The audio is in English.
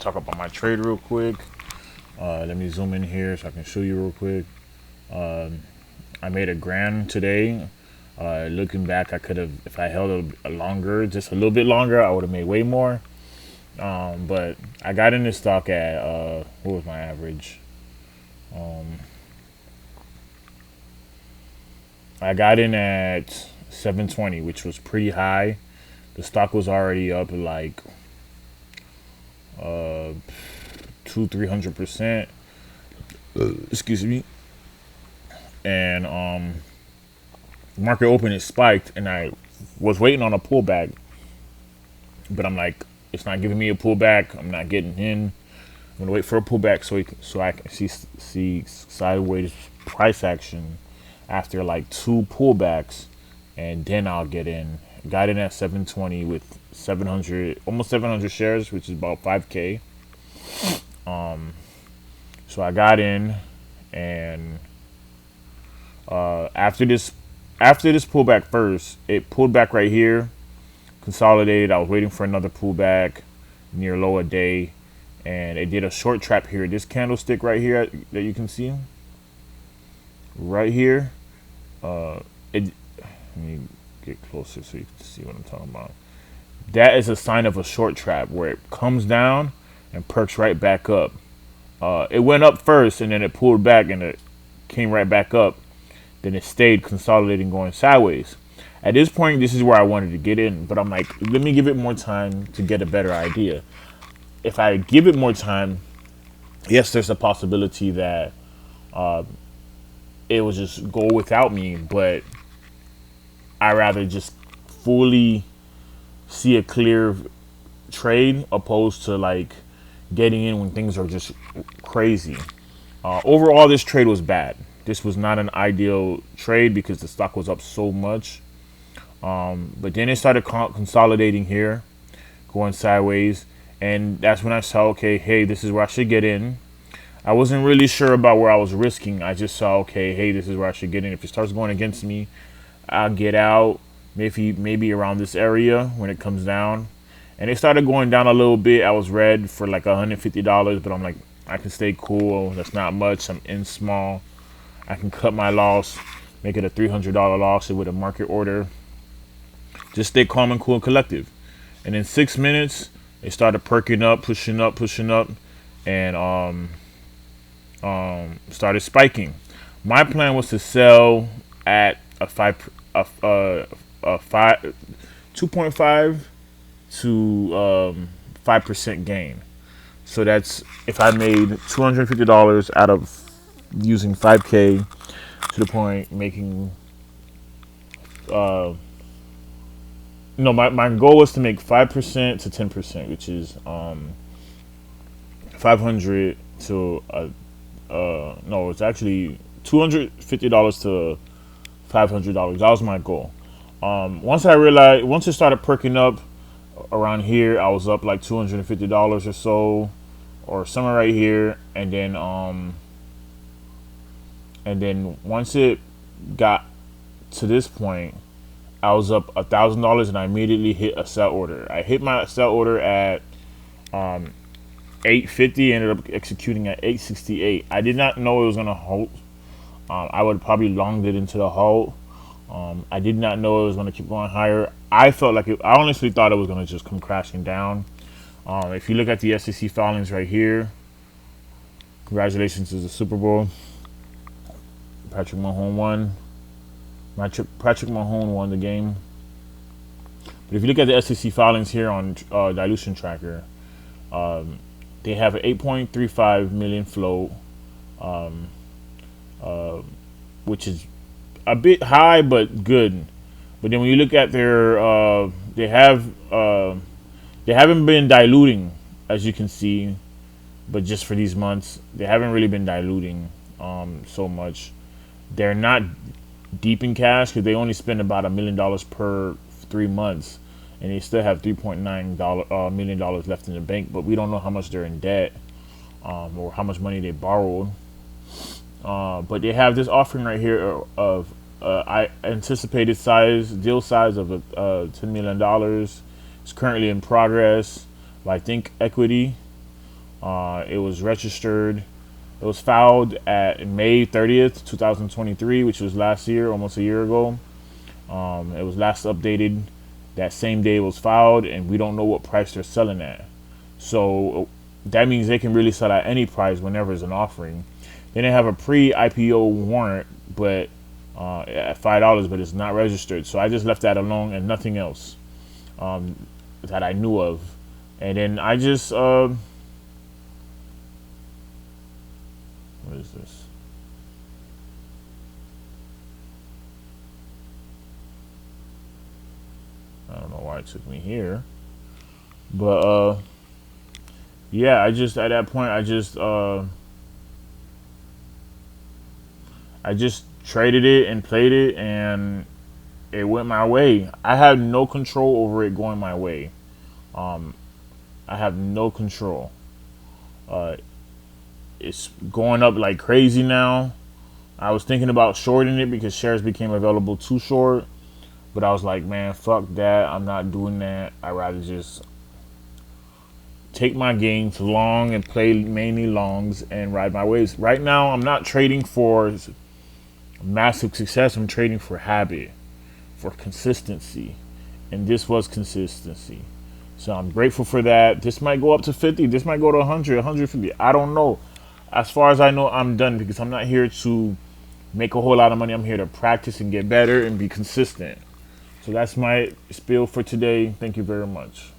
talk about my trade real quick. Let me zoom in here so I can show you real quick. I made a grand today. Looking back, I could have, if I held a longer, just a little bit longer, I would have made way more. But I got in this stock at what was my average? I got in at 720, which was pretty high. The stock was already up like uh, 200-300%. Excuse me. And market open, it spiked, and I was waiting on a pullback, but I'm like, it's not giving me a pullback. I'm not getting in. I'm gonna wait for a pullback so I can see sideways price action after like two pullbacks, and then I'll get in. Got in at 720 with 700, almost 700 shares, which is about 5K. So I got in, and after this pullback first, it pulled back right here, consolidated. I was waiting for another pullback near lower day, and it did a short trap here. This candlestick right here that you can see right here. It Let me get closer so you can see what I'm talking about. That is a sign of a short trap where it comes down and perks right back up. It went up first and then it pulled back and it came right back up. Then it stayed consolidating, going sideways. At this point, this is where I wanted to get in, but I'm like, let me give it more time to get a better idea. If I give it more time, yes, there's a possibility that it will just go without me, but I rather just fully see a clear trade opposed to like getting in when things are just crazy. Overall, this trade was bad. This was not an ideal trade because the stock was up so much. But then it started consolidating here, going sideways, and that's when I saw, okay, hey, this is where I should get in. I wasn't really sure about where I was risking. I just saw, okay, hey, this is where I should get in. If it starts going against me, I'll get out. Maybe around this area when it comes down. And it started going down a little bit. I was red for like $150, but I'm like, I can stay cool. That's not much. I'm in small. I can cut my loss, make it a $300 loss with a market order. Just stay calm and cool and collective. And in 6 minutes, it started perking up, pushing up, and started spiking. My plan was to sell at a 2.5 to 5% gain. So that's if I made $250 out of using 5K to the point making uh, no, my goal was to make 5% to 10%, which is 500 to no, it's actually $250 to $500. That was my goal. Once it started perking up around here, I was up like $250 or so, or somewhere right here, and then once it got to this point, I was up $1,000, and I immediately hit a sell order. I hit my sell order at 850, ended up executing at 868. I did not know it was gonna hold. I would probably longed it into the halt. I did not know it was gonna keep going higher. I felt like I honestly thought it was gonna just come crashing down. If you look at the SEC filings right here, congratulations to the Super Bowl. Patrick Mahomes won. Patrick Mahomes won the game. But if you look at the SEC filings here on Dilution Tracker, they have an 8.35 million float, which is a bit high but good. But then when you look at their, they haven't been diluting, as you can see, but just for these months, they haven't really been diluting so much. They're not deep in cash because they only spend about $1 million per 3 months, and they still have $3.9 million left in the bank. But we don't know how much they're in debt or how much money they borrowed. But they have this offering right here of anticipated deal size of $10 million. It's currently in progress by Think Equity. It was registered. It was filed at May 30th, 2023, which was last year, almost a year ago. It was last updated that same day it was filed, and we don't know what price they're selling at. So that means they can really sell at any price whenever it's an offering. Then they have a pre-IPO warrant, but at $5, but it's not registered. So I just left that alone and nothing else that I knew of. And then I just what is this? I don't know why it took me here, but yeah, I just at that point I just traded it and played it, and it went my way. I had no control over it going my way. I have no control. Uh, it's going up like crazy now. I was thinking about shorting it because shares became available too short, but I was like, man, fuck that. I'm not doing that. I'd rather just take my gains long and play mainly longs and ride my waves. Right now, I'm not trading for massive success. I'm trading for habit, for consistency, and this was consistency. So I'm grateful for that. This might go up to 50. This might go to 100, 150. I don't know. As far as I know, I'm done because I'm not here to make a whole lot of money. I'm here to practice and get better and be consistent. So that's my spiel for today. Thank you very much.